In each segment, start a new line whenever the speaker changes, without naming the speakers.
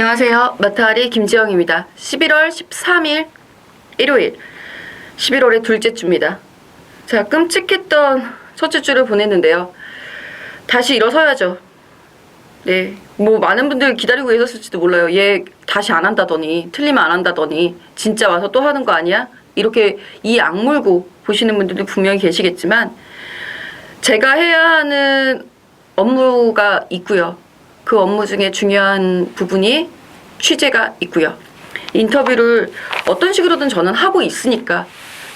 안녕하세요. 마타리 김지영입니다. 11월 13일 일요일 11월의 둘째 주입니다. 자, 끔찍했던 첫째 주를 보냈는데요. 다시 일어서야죠. 네, 뭐 많은 분들 기다리고 계셨을지도 몰라요. 얘 다시 안 한다더니, 틀리면 안 한다더니 진짜 와서 또 하는 거 아니야? 이렇게 이 악물고 보시는 분들도 분명히 계시겠지만 제가 해야 하는 업무가 있고요. 그 업무 중에 중요한 부분이 취재가 있고요. 인터뷰를 어떤 식으로든 저는 하고 있으니까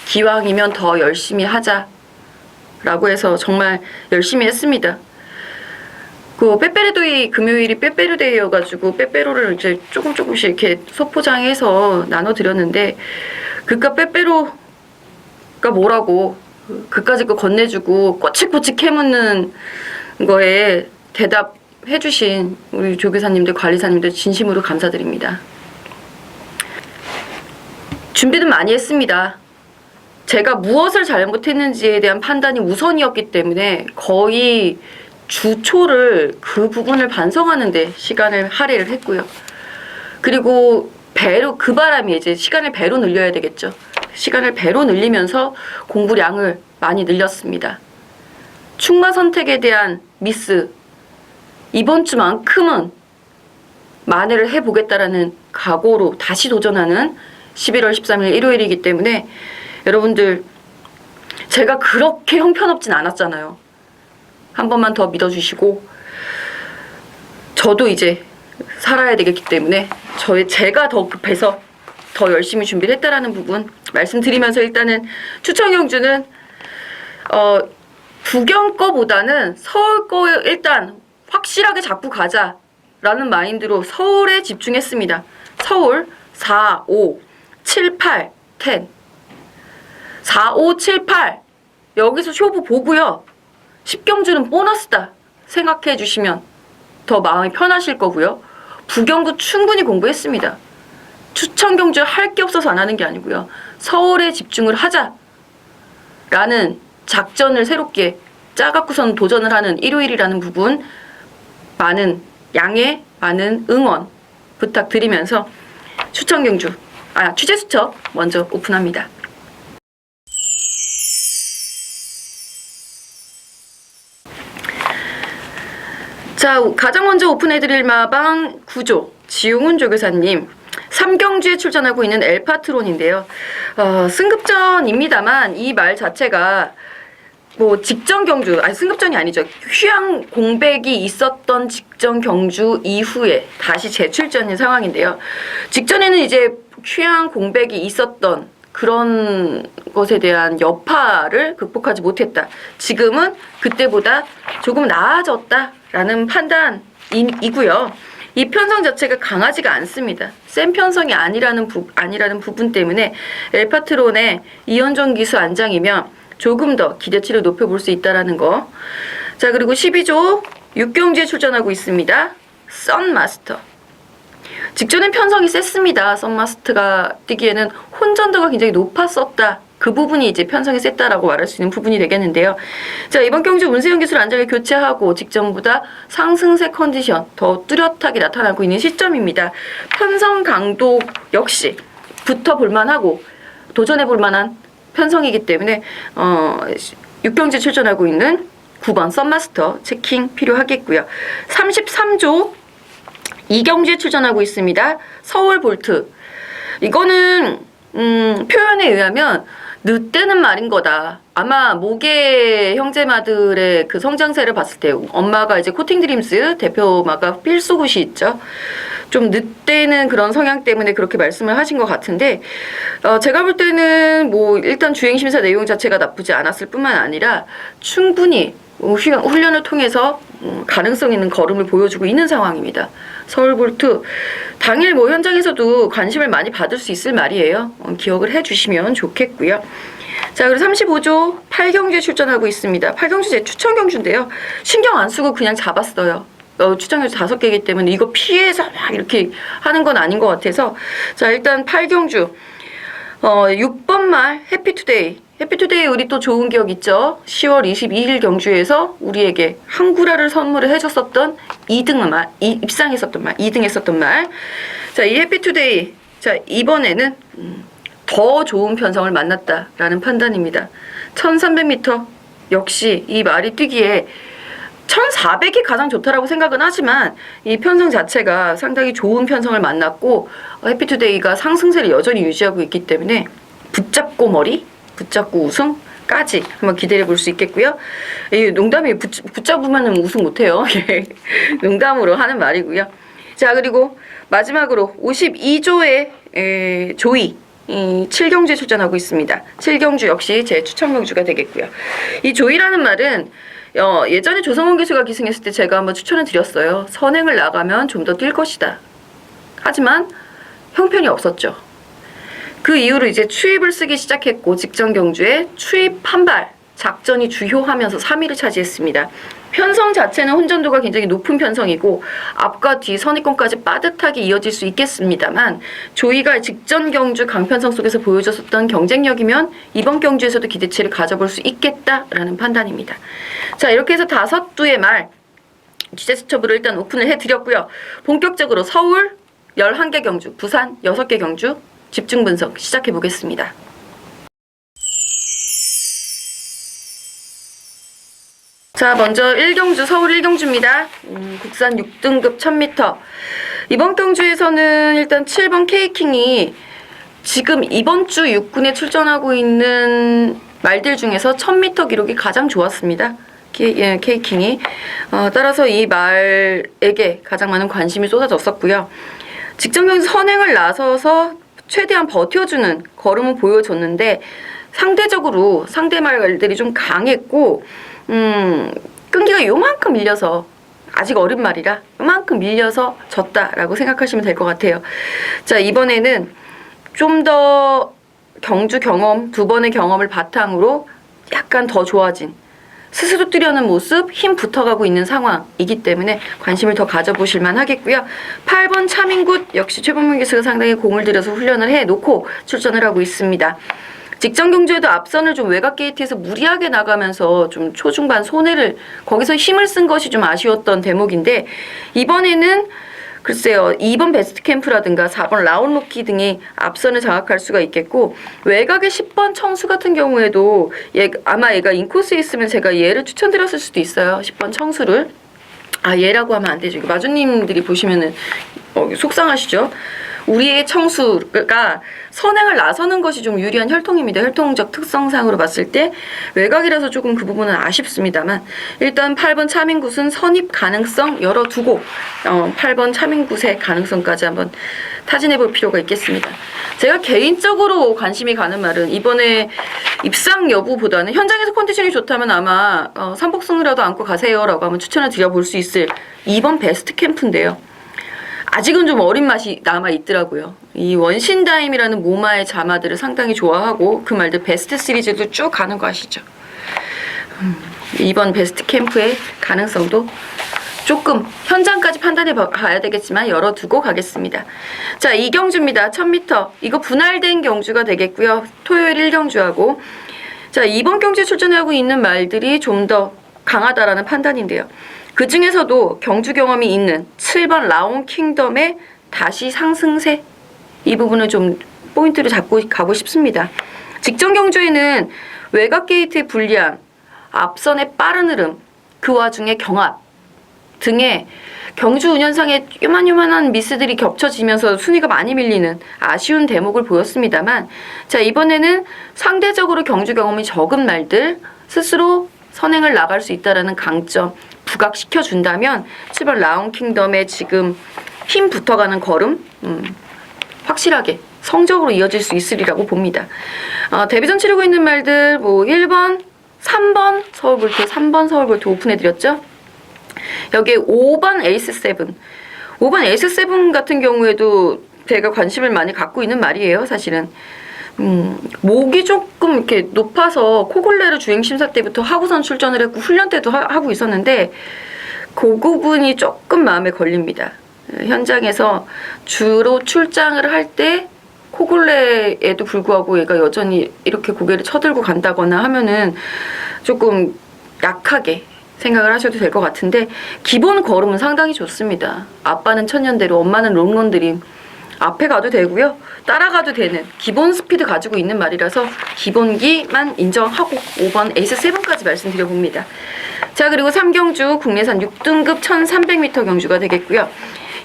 기왕이면 더 열심히 하자라고 해서 정말 열심히 했습니다. 그 빼빼로데이, 금요일이 빼빼로데이여가지고 빼빼로를 이제 조금씩 이렇게 소포장해서 나눠드렸는데 그깟 빼빼로가 뭐라고 그까짓 거 건네주고 꼬치꼬치 캐묻는 거에 대답해주신 우리 조교사님들, 관리사님들 진심으로 감사드립니다. 준비는 많이 했습니다. 제가 무엇을 잘못했는지에 대한 판단이 우선이었기 때문에 거의 주초를 그 부분을 반성하는데 시간을 할애를 했고요. 그리고 배로 그 바람에 이제 시간을 배로 늘려야 되겠죠. 시간을 배로 늘리면서 공부량을 많이 늘렸습니다. 충마 선택에 대한 미스 이번 주만큼은 만회를 해보겠다라는 각오로 다시 도전하는 11월 13일 일요일이기 때문에 여러분들 제가 그렇게 형편없진 않았잖아요. 한 번만 더 믿어주시고 저도 이제 살아야 되겠기 때문에 제가 더 급해서 더 열심히 준비를 했다라는 부분 말씀드리면서 일단은 추천 경주는 부경 거보다는 서울 거 일단 확실하게 잡고 가자라는 마인드로 서울에 집중했습니다. 서울 4, 5, 7, 8, 10 4, 5, 7, 8 여기서 쇼부 보고요. 10경주는 보너스다 생각해 주시면 더 마음이 편하실 거고요. 부경도 충분히 공부했습니다. 추천 경주 할 게 없어서 안 하는 게 아니고요. 서울에 집중을 하자라는 작전을 새롭게 짜갖고선 도전을 하는 일요일이라는 부분 많은 양해, 많은 응원 부탁드리면서 추천 경주, 취재 수첩 먼저 오픈합니다. 자, 가장 먼저 오픈해드릴 마방 구조 지용훈 조교사님 3경주에 출전하고 있는 엘파트론인데요. 승급전입니다만 이 말 자체가 뭐 직전 경주, 승급전이 아니죠. 휴양 공백이 있었던 직전 경주 이후에 다시 재출전인 상황인데요. 직전에는 이제 휴양 공백이 있었던 그런 것에 대한 여파를 극복하지 못했다. 지금은 그때보다 조금 나아졌다라는 판단이고요. 이 편성 자체가 강하지가 않습니다. 센 편성이 아니라는 부분 때문에 엘파트론의 이현종 기수 안장이면 조금 더 기대치를 높여볼 수 있다는 거. 자, 그리고 12조 6경주에 출전하고 있습니다. 썬마스터. 직전엔 편성이 셌습니다. 썬마스터가 뛰기에는 혼전도가 굉장히 높았었다. 그 부분이 이제 편성이 셌다라고 말할 수 있는 부분이 되겠는데요. 자, 이번 경주 운세영 기술 안장을 교체하고 직전보다 상승세 컨디션 더 뚜렷하게 나타나고 있는 시점입니다. 편성 강도 역시 붙어볼만하고 도전해볼만한 편성이기 때문에 6경주에 출전하고 있는 9번 썬마스터 체킹 필요하겠고요. 33조 2경주에 출전하고 있습니다. 서울 볼트. 이거는 표현에 의하면 늦대는 말인 거다. 아마 모계 형제마들의 그 성장세를 봤을 때 엄마가 이제 코팅드림스 대표마가 필수굿이 있죠. 좀 늦대는 그런 성향 때문에 그렇게 말씀을 하신 것 같은데 제가 볼 때는 뭐 일단 주행심사 내용 자체가 나쁘지 않았을 뿐만 아니라 충분히 훈련을 통해서 가능성 있는 걸음을 보여주고 있는 상황입니다. 서울볼트 당일 뭐 현장에서도 관심을 많이 받을 수 있을 말이에요. 기억을 해주시면 좋겠고요. 자, 그리고 35조 8경주에 출전하고 있습니다. 8경주 제 추천 경주인데요. 신경 안 쓰고 그냥 잡았어요. 추천 경주 5개이기 때문에 이거 피해서 막 이렇게 하는 건 아닌 것 같아서 자, 일단 8경주 6번 말 해피투데이 해피투데이 우리 또 좋은 기억 있죠? 10월 22일 경주에서 우리에게 한구라를 선물을 해줬었던 2등 말, 입상했었던 말, 2등 했었던 말. 자, 이 해피투데이. 자, 이번에는 더 좋은 편성을 만났다라는 판단입니다. 1300m. 역시 이 말이 뛰기에 1400이 가장 좋다라고 생각은 하지만 이 편성 자체가 상당히 좋은 편성을 만났고 해피투데이가 상승세를 여전히 유지하고 있기 때문에 붙잡고 머리, 붙잡고 우승까지 한번 기대해 볼 수 있겠고요. 이 농담이 붙잡으면 우승 못해요. 농담으로 하는 말이고요. 자, 그리고 마지막으로 52조의 조이 7경주에 출전하고 있습니다. 7경주 역시 제 추천 경주가 되겠고요. 이 조이라는 말은 예전에 조성원 교수가 기승했을 때 제가 한번 추천을 드렸어요. 선행을 나가면 좀 더 뛸 것이다. 하지만 형편이 없었죠. 그 이후로 이제 추입을 쓰기 시작했고 직전 경주에 추입 한발 작전이 주효하면서 3위를 차지했습니다. 편성 자체는 혼전도가 굉장히 높은 편성이고 앞과 뒤 선입권까지 빠듯하게 이어질 수 있겠습니다만 조이가 직전 경주 강편성 속에서 보여줬었던 경쟁력이면 이번 경주에서도 기대치를 가져볼 수 있겠다라는 판단입니다. 자, 이렇게 해서 5두의 말 취재 수첩으로 일단 오픈을 해드렸고요. 본격적으로 서울 11개 경주, 부산 6개 경주 집중 분석 시작해 보겠습니다. 자, 먼저 1경주 서울 1경주입니다. 국산 6등급 1000m. 이번 경주에서는 일단 7번 K킹이 지금 이번 주 6군에 출전하고 있는 말들 중에서 1000m 기록이 가장 좋았습니다. K킹이. 따라서 이 말에게 가장 많은 관심이 쏟아졌었고요. 직전 경주 선행을 나서서 최대한 버텨주는 걸음을 보여줬는데 상대적으로 상대 말들이 좀 강했고 끈기가 요만큼 밀려서 아직 어린 말이라 요만큼 밀려서 졌다라고 생각하시면 될 것 같아요. 자, 이번에는 좀 더 경주 경험, 2번의 경험을 바탕으로 약간 더 좋아진 스스로 뛰려는 모습, 힘 붙어가고 있는 상황이기 때문에 관심을 더 가져보실만 하겠고요. 8번 차민굿 역시 최범민 교수가 상당히 공을 들여서 훈련을 해놓고 출전을 하고 있습니다. 직전 경주에도 앞선을 좀 외곽 게이트에서 무리하게 나가면서 좀 초중반 손해를 거기서 힘을 쓴 것이 좀 아쉬웠던 대목인데 이번에는 글쎄요 2번 베스트 캠프라든가 4번 라운로키 등이 앞선을 장악할 수가 있겠고 외곽의 10번 청수 같은 경우에도 아마 얘가 인코스에 있으면 제가 얘를 추천드렸을 수도 있어요. 10번 청수를. 얘라고 하면 안 되죠. 마주님들이 보시면은 속상하시죠? 우리의 청수가 선행을 나서는 것이 좀 유리한 혈통입니다. 혈통적 특성상으로 봤을 때 외곽이라서 조금 그 부분은 아쉽습니다만 일단 8번 차민굿은 선입 가능성 열어두고 8번 차민굿의 가능성까지 한번 타진해 볼 필요가 있겠습니다. 제가 개인적으로 관심이 가는 말은 이번에 입상 여부보다는 현장에서 컨디션이 좋다면 아마 삼복승이라도 안고 가세요라고 한번 추천을 드려볼 수 있을 2번 베스트 캠프인데요. 아직은 좀 어린 맛이 남아있더라고요. 이 원신다임이라는 모마의 자마들을 상당히 좋아하고 그 말들 베스트 시리즈도 쭉 가는 거 아시죠? 이번 베스트 캠프의 가능성도 조금 현장까지 판단해 봐야 되겠지만 열어두고 가겠습니다. 자, 2경주입니다. 1000m. 이거 분할된 경주가 되겠고요. 토요일 1경주하고 자, 이번 경주에 출전하고 있는 말들이 좀 더 강하다라는 판단인데요. 그 중에서도 경주 경험이 있는 7번 라온 킹덤의 다시 상승세 이 부분을 좀 포인트로 잡고 가고 싶습니다. 직전 경주에는 외곽 게이트의 불리함, 앞선의 빠른 흐름, 그 와중에 경합 등의 경주 운영상의 요만한 미스들이 겹쳐지면서 순위가 많이 밀리는 아쉬운 대목을 보였습니다만 자, 이번에는 상대적으로 경주 경험이 적은 말들 스스로 선행을 나갈 수 있다는 강점 부각시켜준다면 7번 라운 킹덤의 지금 힘 붙어가는 걸음 확실하게 성적으로 이어질 수 있으리라고 봅니다. 데뷔전 치르고 있는 말들 뭐 1번, 3번 서울볼트, 3번 서울볼트 오픈해드렸죠. 여기에 5번 에이스7 5번 에이스7 같은 경우에도 제가 관심을 많이 갖고 있는 말이에요. 사실은 목이 조금 이렇게 높아서 코골레를 주행심사 때부터 하고선 출전을 했고 훈련 때도 하고 있었는데 그 부분이 조금 마음에 걸립니다. 현장에서 주로 출장을 할 때 코골레에도 불구하고 얘가 여전히 이렇게 고개를 쳐들고 간다거나 하면은 조금 약하게 생각을 하셔도 될 것 같은데, 기본 걸음은 상당히 좋습니다. 아빠는 천년대로, 엄마는 롱런드림. 앞에 가도 되고요. 따라가도 되는 기본 스피드 가지고 있는 말이라서 기본기만 인정하고 5번 에이스 7까지 말씀드려봅니다. 자, 그리고 3경주 국내산 6등급 1300m 경주가 되겠고요.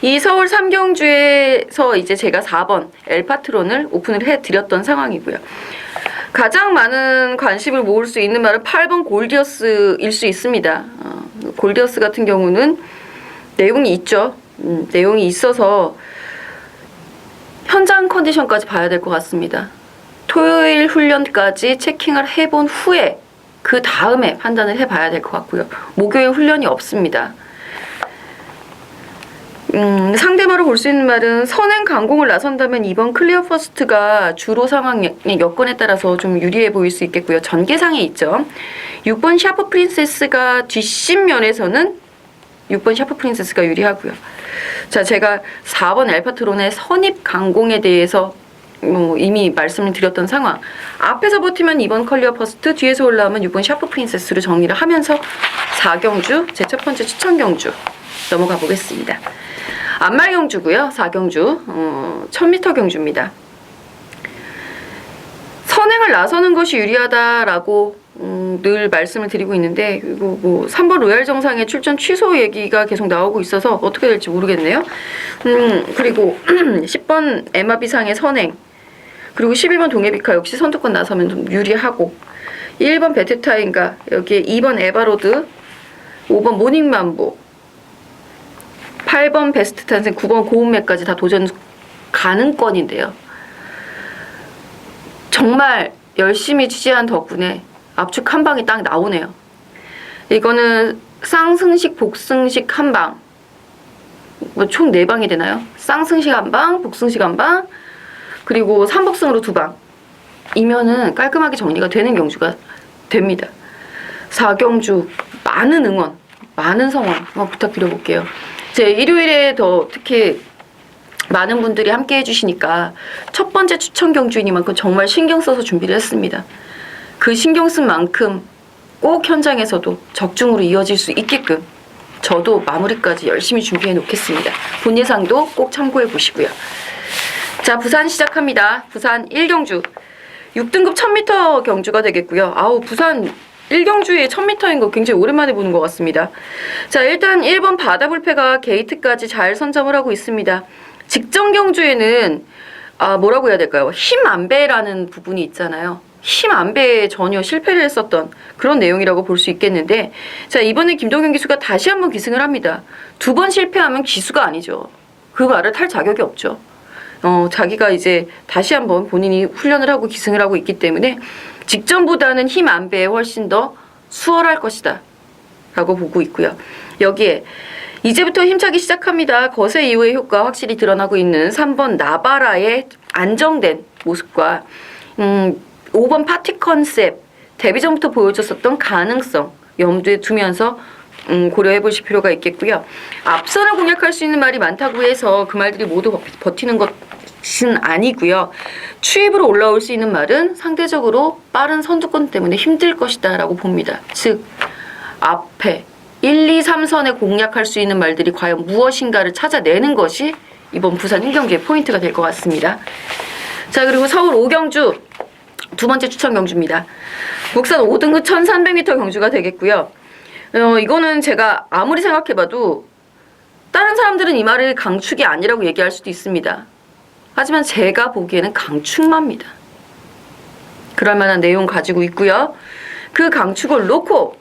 이 서울 3경주에서 이제 제가 4번 엘파트론을 오픈을 해드렸던 상황이고요. 가장 많은 관심을 모을 수 있는 말은 8번 골디어스일 수 있습니다. 골디어스 같은 경우는 내용이 있죠. 내용이 있어서 현장 컨디션까지 봐야 될 것 같습니다. 토요일 훈련까지 체킹을 해본 후에 그 다음에 판단을 해봐야 될 것 같고요. 목요일 훈련이 없습니다. 상대마로 볼 수 있는 말은 선행 강공을 나선다면 이번 클리어 퍼스트가 주로 상황의 여건에 따라서 좀 유리해 보일 수 있겠고요. 전개상에 있죠. 6번 샤프 프린세스가 뒷심 면에서는 6번 샤프 프린세스가 유리하고요. 자, 제가 4번 엘파트론의 선입 강공에 대해서 이미 말씀을 드렸던 상황. 앞에서 버티면 2번 클리어 퍼스트, 뒤에서 올라오면 6번 샤프 프린세스로 정리를 하면서 4경주, 제 첫 번째 추천 경주 넘어가 보겠습니다. 안말 경주고요. 4경주 1000m 경주입니다. 선행을 나서는 것이 유리하다라고 늘 말씀을 드리고 있는데, 그리고 뭐 3번 로얄 정상의 출전 취소 얘기가 계속 나오고 있어서 어떻게 될지 모르겠네요. 그리고 10번 에마비상의 선행, 그리고 11번 동해비카 역시 선두권 나서면 좀 유리하고, 1번 베테타인가, 여기에 2번 에바로드, 5번 모닝만보, 8번 베스트 탄생, 9번 고운매까지 다 도전 가능권인데요. 정말 열심히 취재한 덕분에 압축 한 방이 딱 나오네요. 이거는 쌍승식, 복승식 한 방. 총 4방이 되나요? 쌍승식 한 방, 복승식 한 방, 그리고 3복승으로 2방. 이면은 깔끔하게 정리가 되는 경주가 됩니다. 4경주 많은 응원, 많은 성원 한번 부탁드려볼게요. 제 일요일에 더 특히 많은 분들이 함께 해주시니까 첫 번째 추천 경주이니만큼 정말 신경 써서 준비를 했습니다. 그 신경 쓴 만큼 꼭 현장에서도 적중으로 이어질 수 있게끔 저도 마무리까지 열심히 준비해 놓겠습니다. 본 예상도 꼭 참고해 보시고요. 자, 부산 시작합니다. 부산 1경주 6등급 1000m 경주가 되겠고요. 아우, 부산 1경주에 1000m인 거 굉장히 오랜만에 보는 것 같습니다. 자, 일단 1번 바다불패가 게이트까지 잘 선점을 하고 있습니다. 직전 경주에는 뭐라고 해야 될까요? 힘 안배라는 부분이 있잖아요. 힘 안배에 전혀 실패를 했었던 그런 내용이라고 볼 수 있겠는데, 자, 이번에 김동현 기수가 다시 한번 기승을 합니다. 2번 실패하면 기수가 아니죠. 그 말을 탈 자격이 없죠. 자기가 이제 다시 한번 본인이 훈련을 하고 기승을 하고 있기 때문에 직전보다는 힘 안배에 훨씬 더 수월할 것이다 라고 보고 있고요. 여기에 이제부터 힘차기 시작합니다. 거세 이후의 효과 확실히 드러나고 있는 3번 나바라의 안정된 모습과 5번 파티 컨셉, 데뷔 전부터 보여줬었던 가능성 염두에 두면서 고려해 보실 필요가 있겠고요. 앞선을 공략할 수 있는 말이 많다고 해서 그 말들이 모두 버티는 것은 아니고요. 추입으로 올라올 수 있는 말은 상대적으로 빠른 선두권 때문에 힘들 것이다 라고 봅니다. 즉, 앞에 1, 2, 3선에 공략할 수 있는 말들이 과연 무엇인가를 찾아내는 것이 이번 부산 1경기의 포인트가 될 것 같습니다. 자, 그리고 서울 5경주 두 번째 추천 경주입니다. 국산 5등급 1300m 경주가 되겠고요. 이거는 제가 아무리 생각해봐도 다른 사람들은 이 말을 강축이 아니라고 얘기할 수도 있습니다. 하지만 제가 보기에는 강축마입니다. 그럴 만한 내용 가지고 있고요. 그 강축을 놓고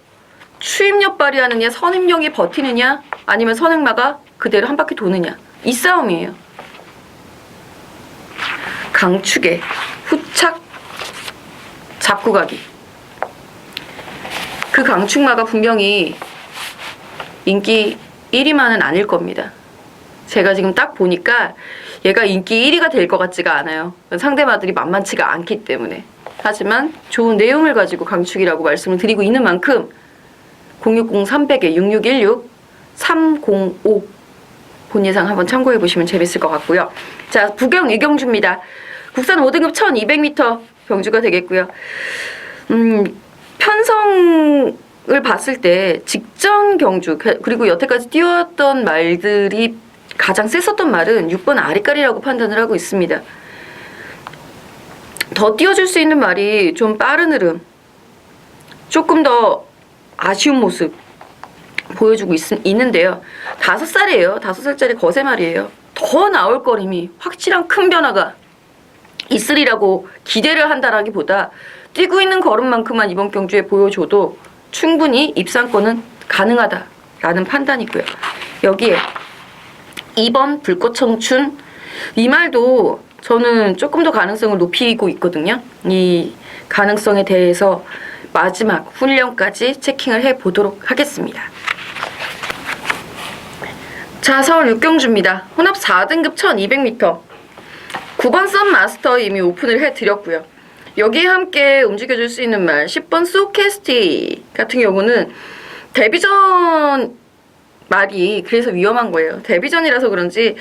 추임력 발휘하느냐, 선임력이 버티느냐, 아니면 선행마가 그대로 한 바퀴 도느냐, 이 싸움이에요. 강축에 후착 잡고 가기. 그 강축마가 분명히 인기 1위만은 아닐 겁니다. 제가 지금 딱 보니까 얘가 인기 1위가 될 것 같지가 않아요. 상대마들이 만만치가 않기 때문에. 하지만 좋은 내용을 가지고 강축이라고 말씀을 드리고 있는 만큼 060-300에 6616 305 본 예상 한번 참고해 보시면 재밌을 것 같고요. 자, 부경 2경주입니다. 국산 5등급 1200m 경주가 되겠고요. 편성을 봤을 때 직전 경주 그리고 여태까지 뛰어왔던 말들이 가장 셌었던 말은 6번 아리까리라고 판단을 하고 있습니다. 더 뛰어줄 수 있는 말이 좀 빠른 흐름, 조금 더 아쉬운 모습 보여주고 있는데요. 5살이에요. 5살짜리 거세말이에요. 더 나올 거림이 확실한 큰 변화가 있으리라고 기대를 한다라기보다 뛰고 있는 걸음만큼만 이번 경주에 보여줘도 충분히 입상권은 가능하다라는 판단이고요. 여기에 2번 불꽃 청춘, 이 말도 저는 조금 더 가능성을 높이고 있거든요. 이 가능성에 대해서 마지막 훈련까지 체킹을 해보도록 하겠습니다. 자, 서울 6경주입니다. 혼합 4등급 1200m 9번 썬마스터 이미 오픈을 해드렸고요. 여기에 함께 움직여줄 수 있는 말 10번 소캐스티 같은 경우는 데뷔전 말이 그래서 위험한 거예요. 데뷔전이라서 그런지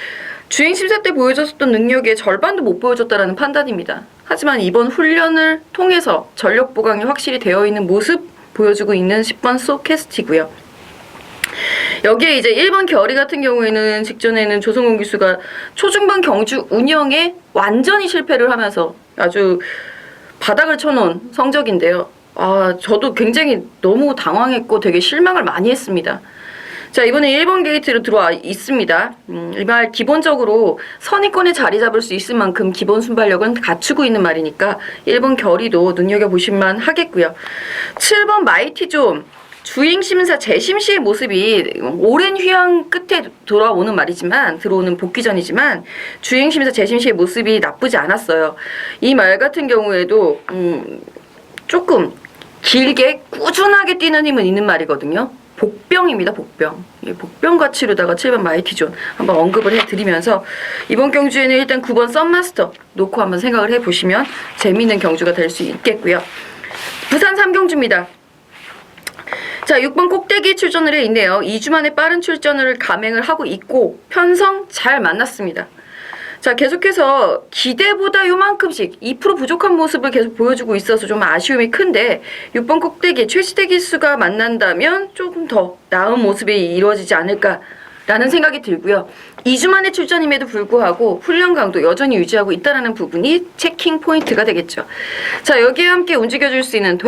주행 심사 때 보여줬었던 능력의 절반도 못 보여줬다라는 판단입니다. 하지만 이번 훈련을 통해서 전력 보강이 확실히 되어 있는 모습 보여주고 있는 10번 소캐스티고요. 여기에 이제 1번 결의 같은 경우에는 직전에는 조성훈 기수가 초중반 경주 운영에 완전히 실패를 하면서 아주 바닥을 쳐놓은 성적인데요. 저도 굉장히 너무 당황했고 되게 실망을 많이 했습니다. 자, 이번에 1번 게이트로 들어와 있습니다. 이 말 기본적으로 선의권에 자리 잡을 수 있을 만큼 기본 순발력은 갖추고 있는 말이니까 1번 결의도 눈여겨보실만 하겠고요. 7번 마이티존 주행심사 재심 시의 모습이 오랜 휴양 끝에 돌아오는 말이지만 들어오는 복귀전이지만 주행심사 재심 시의 모습이 나쁘지 않았어요. 이 말 같은 경우에도 조금 길게 꾸준하게 뛰는 힘은 있는 말이거든요. 복병입니다. 복병. 복병 가치로다가 7번 마이티존 한번 언급을 해드리면서 이번 경주에는 일단 9번 썬마스터 놓고 한번 생각을 해보시면 재미있는 경주가 될 수 있겠고요. 부산 3경주입니다. 자, 6번 꼭대기 출전을 해 있네요. 2주 만에 빠른 출전을 감행을 하고 있고 편성 잘 만났습니다. 자, 계속해서 기대보다 요만큼씩 2% 부족한 모습을 계속 보여주고 있어서 좀 아쉬움이 큰데 6번 꼭대기 최시대 기수가 만난다면 조금 더 나은 모습이 이루어지지 않을까라는 생각이 들고요. 2주 만에 출전임에도 불구하고 훈련 강도 여전히 유지하고 있다는 부분이 체킹 포인트가 되겠죠. 자, 여기에 함께 움직여줄 수 있는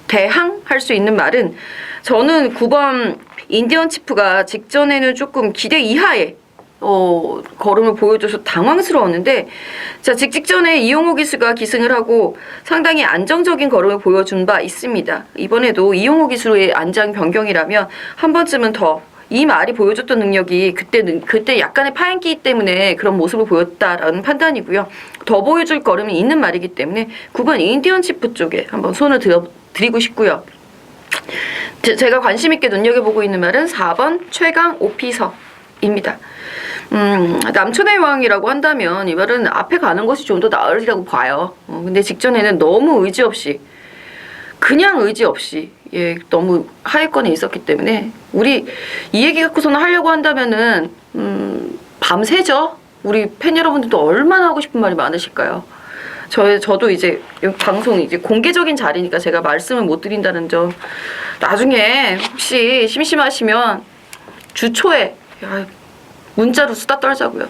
대항할 수 있는 말은 저는 9번 인디언 치프가 직전에는 조금 기대 이하의 걸음을 보여줘서 당황스러웠는데 자, 직전에 이용호 기수가 기승을 하고 상당히 안정적인 걸음을 보여준 바 있습니다. 이번에도 이용호 기수의 안장 변경이라면 한 번쯤은 더 이 말이 보여줬던 능력이 그때 약간의 파행기 때문에 그런 모습을 보였다라는 판단이고요. 더 보여줄 걸음이 있는 말이기 때문에 9번 인디언 치프 쪽에 한번 손을 드리고 싶고요. 제가 관심 있게 눈여겨보고 있는 말은 4번 최강 오피서입니다. 남촌의 왕이라고 한다면 이 말은 앞에 가는 것이 좀 더 나으리라고 봐요. 근데 직전에는 너무 의지 없이 너무 하위권에 있었기 때문에 우리 이 얘기 갖고서는 하려고 한다면은 밤새죠. 우리 팬 여러분들도 얼마나 하고 싶은 말이 많으실까요? 저도 이제 방송 이제 공개적인 자리니까 제가 말씀을 못 드린다는 점. 나중에 혹시 심심하시면 주초에 문자로 수다 떨자고요.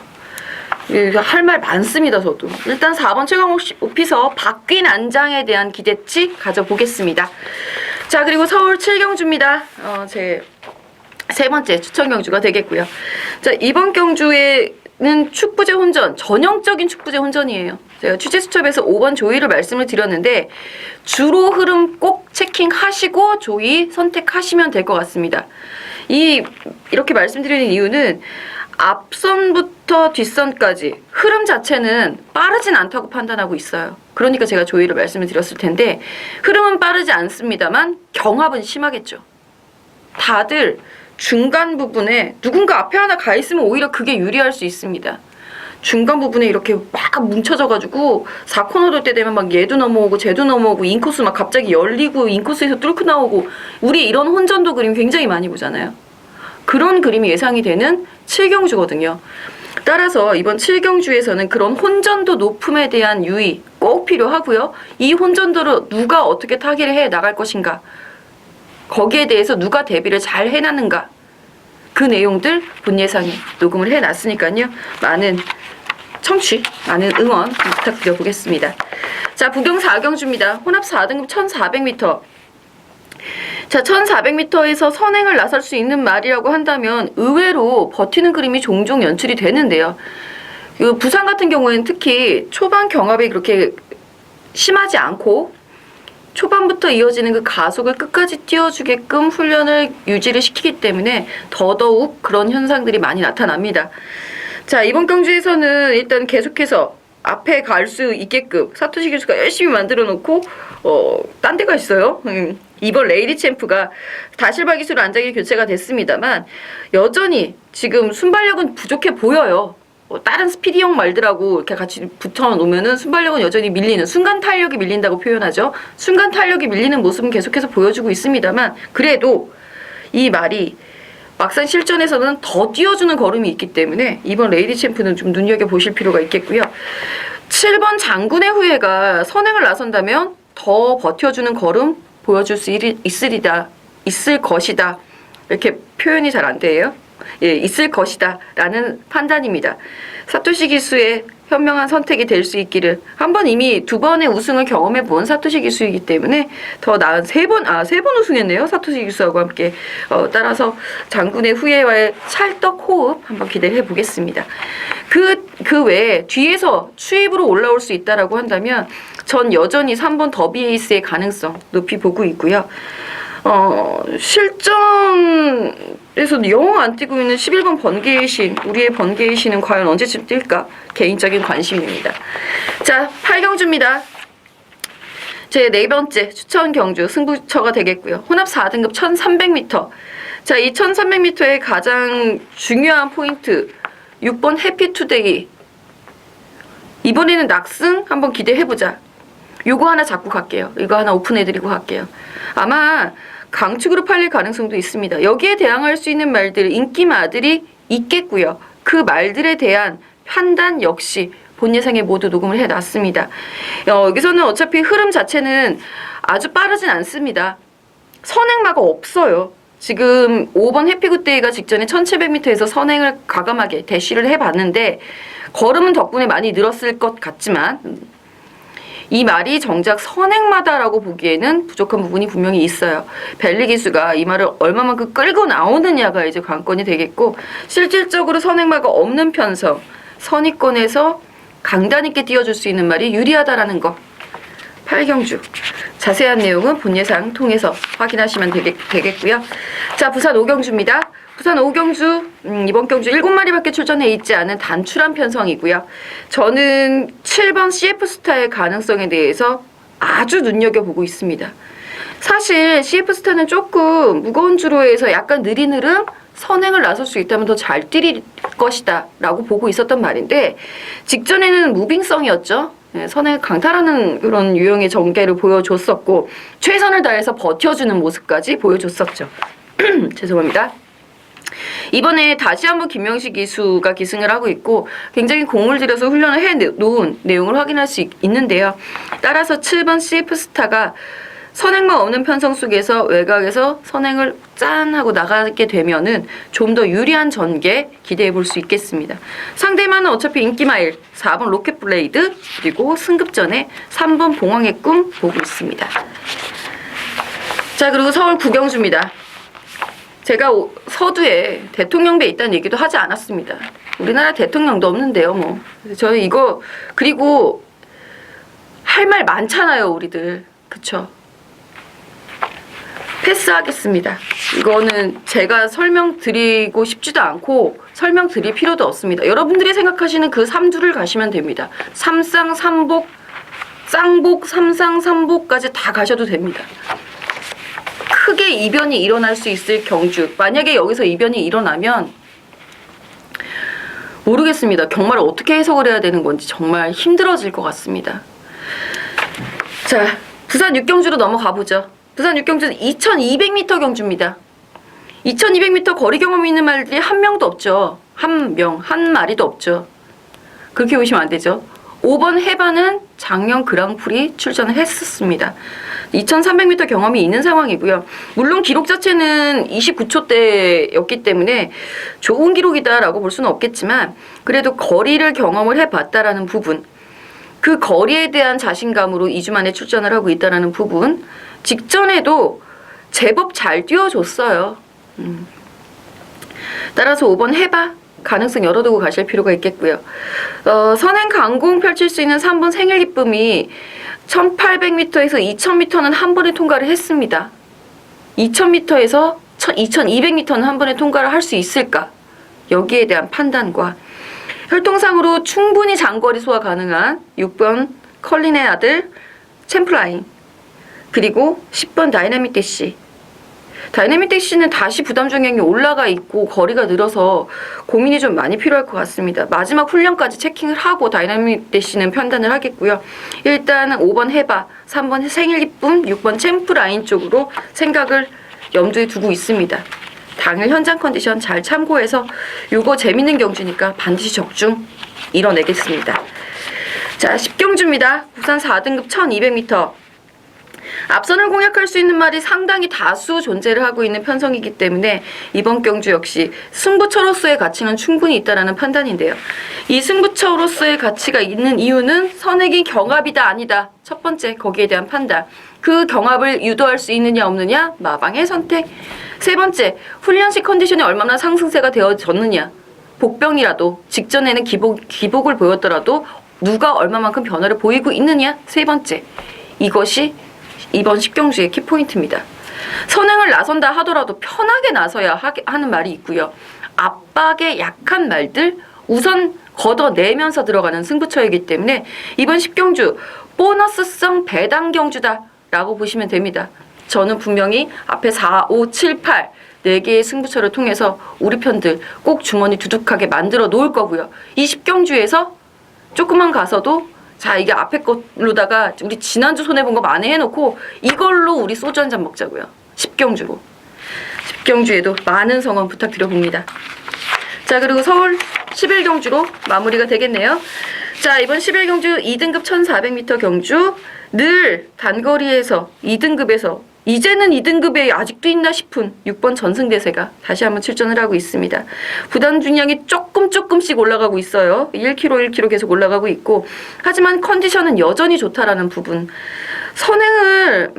할 말 많습니다. 저도. 일단 4번 최강 오피서 박균 안장에 대한 기대치 가져보겠습니다. 자, 그리고 서울 7경주입니다. 제 세 번째 추천 경주가 되겠고요. 자, 이번 경주에는 축부제 혼전, 전형적인 축부제 혼전이에요. 제가 취재 수첩에서 5번 조이를 말씀을 드렸는데 주로 흐름 꼭 체킹하시고 조이 선택하시면 될 것 같습니다. 이렇게 말씀드리는 이유는 앞선부터 뒷선까지 흐름 자체는 빠르진 않다고 판단하고 있어요. 그러니까 제가 조이를 말씀을 드렸을 텐데 흐름은 빠르지 않습니다만 경합은 심하겠죠. 다들 중간 부분에 누군가 앞에 하나 가 있으면 오히려 그게 유리할 수 있습니다. 중간 부분에 이렇게 막 뭉쳐져가지고 4코너 돌 때 되면 막 얘도 넘어오고 쟤도 넘어오고 인코스 막 갑자기 열리고 인코스에서 뚫고 나오고 우리 이런 혼전도 그림 굉장히 많이 보잖아요. 그런 그림이 예상이 되는 7경주거든요. 따라서 이번 7경주에서는 그런 혼전도 높음에 대한 유의 꼭 필요하고요. 이 혼전도로 누가 어떻게 타기를 해 나갈 것인가, 거기에 대해서 누가 대비를 잘 해놨는가, 그 내용들 본 예상에 녹음을 해놨으니까요. 많은 청취, 많은 응원 부탁드려 보겠습니다. 자, 부경 4경주입니다. 혼합 4등급 1400m. 자, 1400m에서 선행을 나설 수 있는 말이라고 한다면 의외로 버티는 그림이 종종 연출이 되는데요. 이 부산 같은 경우에는 특히 초반 경합이 그렇게 심하지 않고 초반부터 이어지는 그 가속을 끝까지 띄워주게끔 훈련을 유지를 시키기 때문에 더더욱 그런 현상들이 많이 나타납니다. 자, 이번 경주에서는 일단 계속해서 앞에 갈 수 있게끔 사토시 기수가 열심히 만들어 놓고 딴 데가 있어요. 이번 레이디 챔프가 다실바 기수로 안장이 교체가 됐습니다만 여전히 지금 순발력은 부족해 보여요. 다른 스피디형 말들하고 이렇게 같이 붙여놓으면은 순발력은 여전히 밀리는, 순간 탄력이 밀린다고 표현하죠. 순간 탄력이 밀리는 모습은 계속해서 보여주고 있습니다만 그래도 이 말이 막상 실전에서는 더 띄워주는 걸음이 있기 때문에 이번 레이디 챔프는 좀 눈여겨보실 필요가 있겠고요. 7번 장군의 후예가 선행을 나선다면 더 버텨주는 걸음 보여줄 수 있을 것이다. 이렇게 표현이 잘 안 돼요. 예, 있을 것이다 라는 판단입니다. 사토시 기수의 현명한 선택이 될 수 있기를. 한번 이미 2번의 우승을 경험해 본 사토시 기수이기 때문에 더 나은 3번 우승했네요. 사토시 기수하고 함께. 따라서 장군의 후예와의 찰떡 호흡 한번 기대해 보겠습니다. 그 외에 뒤에서 추입으로 올라올 수 있다라고 한다면 전 여전히 3번 더비 에이스의 가능성 높이 보고 있고요. 실전에서 영 안 뛰고 있는 11번 번개의 신, 우리의 번개의 신은 과연 언제쯤 뛸까? 개인적인 관심입니다. 자, 8경주입니다. 제 4번째 추천 경주 승부처가 되겠고요. 혼합 4등급 1300m. 자, 이 1300m의 가장 중요한 포인트 6번 해피투데이. 이번에는 낙승 한번 기대해보자. 요거 하나 잡고 갈게요. 이거 하나 오픈해드리고 갈게요. 아마 강축으로 팔릴 가능성도 있습니다. 여기에 대항할 수 있는 말들, 인기마들이 있겠고요. 그 말들에 대한 판단 역시 본 예상에 모두 녹음을 해놨습니다. 여기서는 어차피 흐름 자체는 아주 빠르진 않습니다. 선행마가 없어요. 지금 5번 해피굿데이가 직전에 1700m에서 선행을 과감하게 대시를 해봤는데 걸음은 덕분에 많이 늘었을 것 같지만 이 말이 정작 선행마다라고 보기에는 부족한 부분이 분명히 있어요. 벨리 기수가 이 말을 얼마만큼 끌고 나오느냐가 이제 관건이 되겠고 실질적으로 선행마가 없는 편성, 선의권에서 강단 있게 띄워줄 수 있는 말이 유리하다라는 거. 8경주. 자세한 내용은 본 예상 통해서 확인하시면 되겠고요. 자, 부산 5경주입니다. 부산 5경주, 이번 경주 7마리밖에 출전해 있지 않은 단출한 편성이고요. 저는 7번 CF스타의 가능성에 대해서 아주 눈여겨보고 있습니다. 사실 CF스타는 조금 무거운 주로에서 약간 느린 흐름, 선행을 나설 수 있다면 더 잘 뛰릴 것이다 라고 보고 있었던 말인데 직전에는 무빙성이었죠. 선행을 강탈하는 그런 유형의 전개를 보여줬었고 최선을 다해서 버텨주는 모습까지 보여줬었죠. 죄송합니다. 이번에 다시 한번 김명식 기수가 기승을 하고 있고 굉장히 공을 들여서 훈련을 해놓은 내용을 확인할 수 있는데요. 따라서 7번 CF스타가 선행만 없는 편성 속에서 외곽에서 선행을 짠 하고 나가게 되면은 좀 더 유리한 전개 기대해 볼 수 있겠습니다. 상대만은 어차피 인기마일 4번 로켓블레이드 그리고 승급전에 3번 봉황의 꿈 보고 있습니다. 자, 그리고 서울 구경주입니다. 제가 서두에 대통령배 있다는 얘기도 하지 않았습니다. 우리나라 대통령도 없는데요, 뭐. 저는 이거 그리고 할 말 많잖아요, 우리들. 그쵸? 패스하겠습니다. 이거는 제가 설명드리고 싶지도 않고 설명드릴 필요도 없습니다. 여러분들이 생각하시는 그 3주를 가시면 됩니다. 삼쌍, 삼복, 쌍복, 삼쌍, 삼복까지 다 가셔도 됩니다. 크게 이변이 일어날 수 있을 경주. 만약에 여기서 이변이 일어나면 모르겠습니다. 경마를 어떻게 해석을 해야 되는 건지 정말 힘들어질 것 같습니다. 자, 부산 6경주로 넘어가 보죠. 부산 6경주는 2200m 경주입니다. 2200m 거리 경험이 있는 말들이 한 명도 없죠. 한 마리도 없죠. 그렇게 보시면 안 되죠. 5번 해바는 작년 그랑프리 출전을 했었습니다. 2300m 경험이 있는 상황이고요. 물론 기록 자체는 29초대였기 때문에 좋은 기록이다라고 볼 수는 없겠지만 그래도 거리를 경험을 해봤다라는 부분, 그 거리에 대한 자신감으로 2주 만에 출전을 하고 있다는 부분, 직전에도 제법 잘 뛰어줬어요. 따라서 5번 해봐 가능성 열어두고 가실 필요가 있겠고요. 선행 강공 펼칠 수 있는 3번 생일 기쁨이 1800m에서 2000m는 한 번에 통과를 했습니다. 2000m에서 2200m는 한 번에 통과를 할 수 있을까? 여기에 대한 판단과 혈통상으로 충분히 장거리 소화 가능한 6번 컬린의 아들 챔플라인, 그리고 10번 다이나믹 대시. 다이나믹 대시는 다시 부담 중량이 올라가 있고 거리가 늘어서 고민이 좀 많이 필요할 것 같습니다. 마지막 훈련까지 체킹을 하고 다이나믹 대시는 판단을 하겠고요. 일단은 5번 해봐, 3번 생일 기쁨, 6번 챔프라인 쪽으로 생각을 염두에 두고 있습니다. 당일 현장 컨디션 잘 참고해서 요거 재밌는 경주니까 반드시 적중 이뤄내겠습니다. 자, 10경주입니다. 부산 4등급 1200m. 앞선을 공략할 수 있는 말이 상당히 다수 존재를 하고 있는 편성이기 때문에 이번 경주 역시 승부처로서의 가치는 충분히 있다라는 판단인데요. 이 승부처로서의 가치가 있는 이유는 선행이 경합이다 아니다. 첫 번째, 거기에 대한 판단. 그 경합을 유도할 수 있느냐 없느냐, 마방의 선택. 세 번째, 훈련식 컨디션이 얼마나 상승세가 되어졌느냐. 복병이라도 직전에는 기복을 보였더라도 누가 얼마만큼 변화를 보이고 있느냐. 세 번째, 이것이 이번 10경주의 키포인트입니다. 선행을 나선다 하더라도 편하게 나서야 하는 말이 있고요. 압박에 약한 말들 우선 걷어내면서 들어가는 승부처이기 때문에 이번 10경주 보너스성 배당 경주다 라고 보시면 됩니다. 저는 분명히 앞에 4, 5, 7, 8 4개의 승부처를 통해서 우리 편들 꼭 주머니 두둑하게 만들어 놓을 거고요. 이 10경주에서 조금만 가서도 자, 이게 앞에 걸로다가 우리 지난주 손해본 거 많이 해놓고 이걸로 우리 소주 한잔 먹자고요. 10경주로. 10경주에도 많은 성원 부탁드려봅니다. 자, 그리고 서울 11경주로 마무리가 되겠네요. 자, 이번 11경주 2등급 1400m 경주 늘 단거리에서 2등급에서 이제는 2등급에 아직도 있나 싶은 6번 전승대세가 다시 한번 출전을 하고 있습니다. 부담 중량이 조금씩 올라가고 있어요. 1kg, 1kg 계속 올라가고 있고 하지만 컨디션은 여전히 좋다라는 부분. 선행을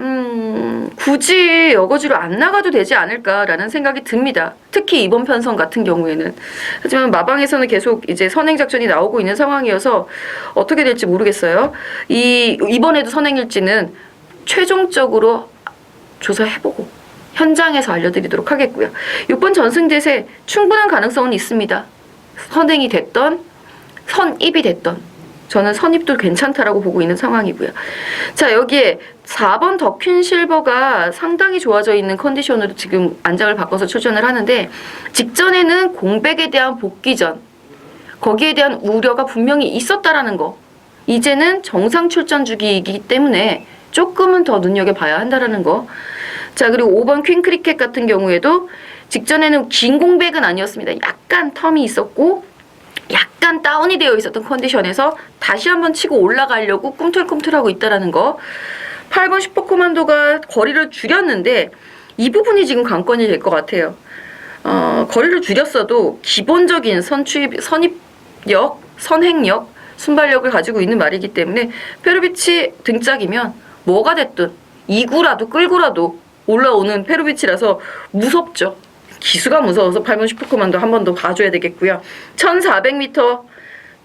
굳이 어거지로 안 나가도 되지 않을까라는 생각이 듭니다. 특히 이번 편성 같은 경우에는. 하지만 마방에서는 계속 이제 선행 작전이 나오고 있는 상황이어서 어떻게 될지 모르겠어요. 이번에도 선행일지는 최종적으로 조사해보고 현장에서 알려드리도록 하겠고요. 6번 전승대세 충분한 가능성은 있습니다. 선행이 됐던 선입이 됐던 저는 선입도 괜찮다라고 보고 있는 상황이고요. 자, 여기에 4번 더퀸 실버가 상당히 좋아져 있는 컨디션으로 지금 안장을 바꿔서 출전을 하는데 직전에는 공백에 대한 복귀전 거기에 대한 우려가 분명히 있었다라는 거. 이제는 정상 출전 주기이기 때문에 조금은 더 눈여겨봐야 한다라는 거. 자, 그리고 5번 퀸 크리켓 같은 경우에도 직전에는 긴 공백은 아니었습니다. 약간 텀이 있었고 약간 다운이 되어 있었던 컨디션에서 다시 한번 치고 올라가려고 꿈틀꿈틀하고 있다라는 거. 8번 슈퍼코만도가 거리를 줄였는데 이 부분이 지금 관건이 될 것 같아요. 거리를 줄였어도 기본적인 선입력, 선행력, 순발력을 가지고 있는 말이기 때문에 페로비치 등짝이면 뭐가 됐든 이구라도 끌고라도 올라오는 페로비치라서 무섭죠. 기수가 무서워서 8번 슈퍼코만도 한 번 더 봐줘야 되겠고요. 1400m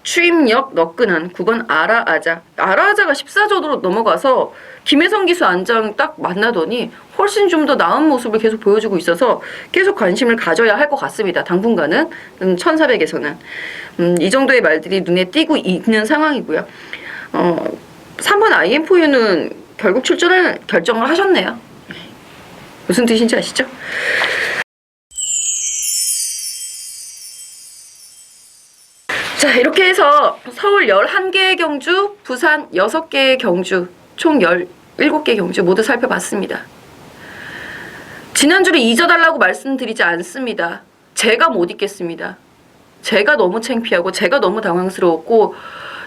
추임력 너끈한 9번 아라아자. 아라아자가 14조로 넘어가서 김혜성 기수 안장 딱 만나더니 훨씬 좀 더 나은 모습을 계속 보여주고 있어서 계속 관심을 가져야 할 것 같습니다. 당분간은 1400에서는 이 정도의 말들이 눈에 띄고 있는 상황이고요. 3번 IM4U는 결국 출전을 결정을 하셨네요. 무슨 뜻인지 아시죠? 자, 이렇게 해서 서울 11개의 경주, 부산 6개의 경주, 총 17개 경주 모두 살펴봤습니다. 지난주를 잊어달라고 말씀드리지 않습니다. 제가 못 잊겠습니다. 제가 너무 창피하고 제가 너무 당황스러웠고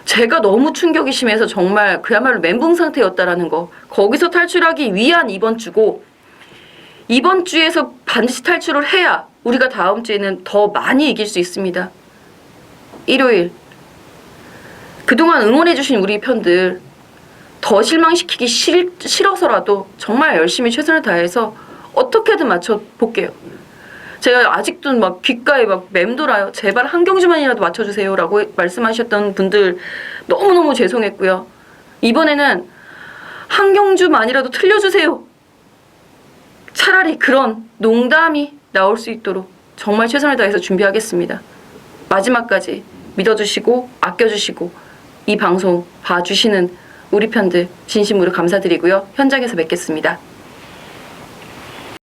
제가 너무 충격이 심해서 정말 그야말로 멘붕 상태였다라는 거. 거기서 탈출하기 위한 이번 주고 이번 주에서 반드시 탈출을 해야 우리가 다음 주에는 더 많이 이길 수 있습니다. 일요일 그동안 응원해주신 우리 편들 더 실망시키기 싫어서라도 정말 열심히 최선을 다해서 어떻게든 맞춰볼게요. 제가 아직도 막 귓가에 막 맴돌아요. 제발 한 경주만이라도 맞춰주세요 라고 말씀하셨던 분들 너무너무 죄송했고요. 이번에는 한 경주만이라도 틀려주세요. 차라리 그런 농담이 나올 수 있도록 정말 최선을 다해서 준비하겠습니다. 마지막까지 믿어주시고 아껴주시고 이 방송 봐주시는 우리 편들 진심으로 감사드리고요. 현장에서 뵙겠습니다.